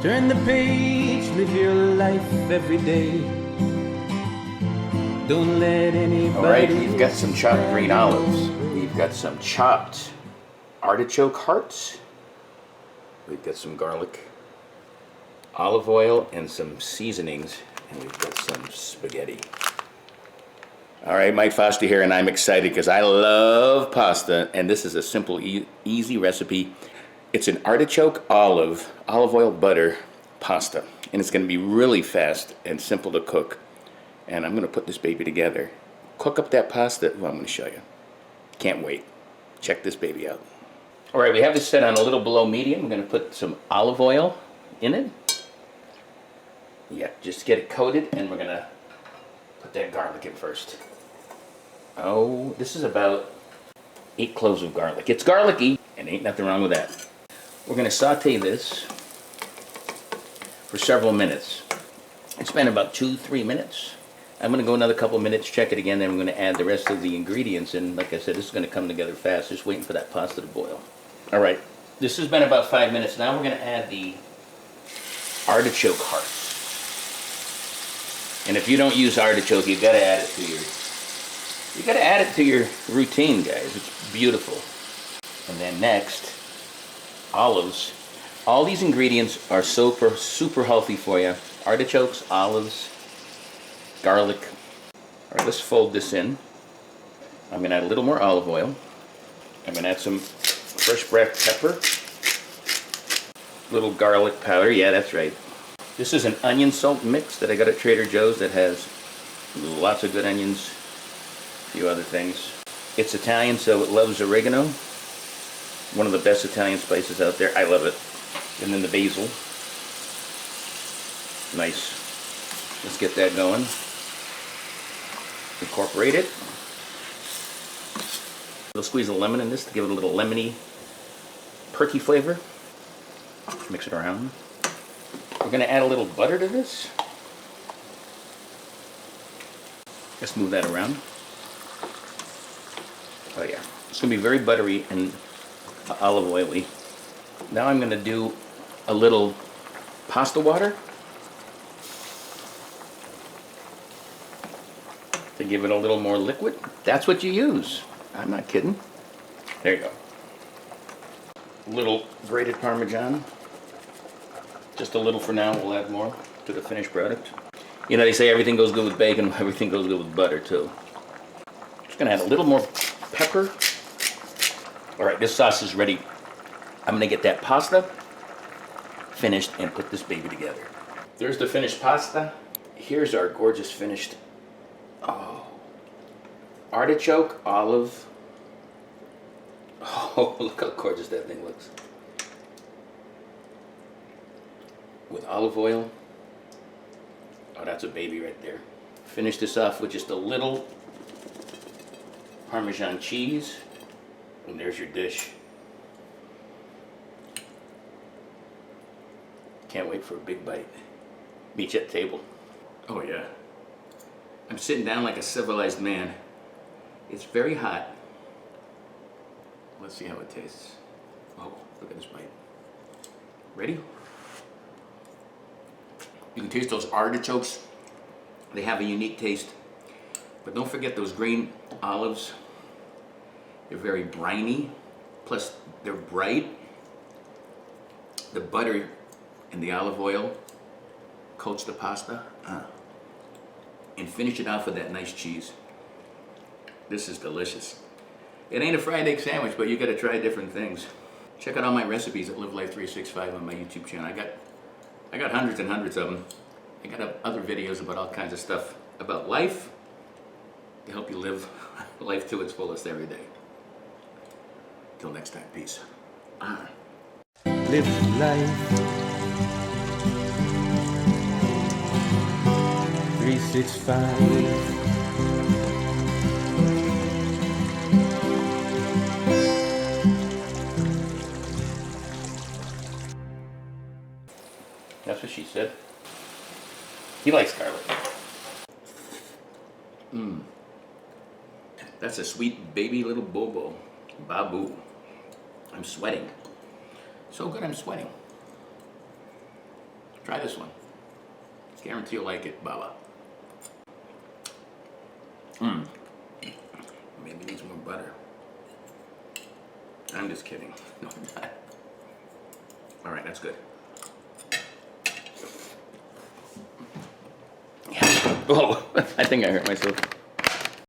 Turn the page, live your life every day. Don't let anybody. All right, we've got some chopped green olives. We've got some chopped artichoke hearts. We've got some garlic, olive oil, and some seasonings. And we've got some spaghetti. All right, Mike Foster here, and I'm excited because I love pasta, and this is a simple, easy recipe. It's an artichoke, olive oil, butter pasta, and it's going to be really fast and simple to cook. And I'm going to put this baby together. Cook up that pasta. Well, I'm going to show you. Can't wait. Check this baby out. All right, we have this set on a little below medium. We're going to put some olive oil in it. Yeah, just get it coated, and we're going to put that garlic in first. Oh, this is about 8 cloves of garlic. It's garlicky, and ain't nothing wrong with that. We're going to saute this for several minutes. It's been about 2-3 minutes. I'm going to go another couple minutes, check it again, then I'm going to add the rest of the ingredients. And like I said, this is going to come together fast, just waiting for that pasta to boil. All right, this has been about 5 minutes. Now we're going to add the artichoke hearts. And if you don't use artichoke, you've got to add it to your routine, guys. It's beautiful. And then next, olives. All these ingredients are super healthy for you. Artichokes, olives, garlic. All right, let's fold this in. I'm going to add a little more olive oil. I'm going to add some fresh black pepper. Little garlic powder. Yeah, that's right. This is an onion salt mix that I got at Trader Joe's that has lots of good onions, a few other things. It's Italian, so it loves oregano. One of the best Italian spices out there. I love it. And then the basil. Nice. Let's get that going. Incorporate it. We'll squeeze a lemon in this to give it a little lemony, perky flavor. Mix it around. We're going to add a little butter to this. Let's move that around. Oh yeah, it's going to be very buttery and olive oily. Now I'm going to do a little pasta water to give it a little more liquid. That's what you use. I'm not kidding. There you go. A little grated Parmesan. Just a little for now. We'll add more to the finished product. You know, they say everything goes good with bacon, everything goes good with butter too. Just gonna add a little more pepper. All right, this sauce is ready. I'm gonna get that pasta finished and put this baby together. There's the finished pasta. Here's our gorgeous finished artichoke, olive. Oh, look how gorgeous that thing looks. With olive oil. Oh, that's a baby right there. Finish this off with just a little Parmesan cheese. And there's your dish. Can't wait for a big bite. Meet you at the table. Oh yeah. I'm sitting down like a civilized man. It's very hot. Let's see how it tastes. Oh, look at this bite. Ready? You can taste those artichokes. They have a unique taste. But don't forget those green olives. They're very briny. Plus, they're bright. The butter and the olive oil coats the pasta. And finish it off with that nice cheese. This is delicious. It ain't a fried egg sandwich, but you gotta try different things. Check out all my recipes at Live Life 365 on my YouTube channel. I got hundreds and hundreds of them. I got other videos about all kinds of stuff about life to help you live life to its fullest every day. Till next time, peace. Live life 365. That's what she said. He likes garlic. That's a sweet baby little bobo. Babu. I'm sweating. So good I'm sweating. Try this one. Guarantee you'll like it, Baba. Maybe needs more butter. I'm just kidding. No, I'm not. All right, that's good. Yeah. Oh, I think I hurt myself.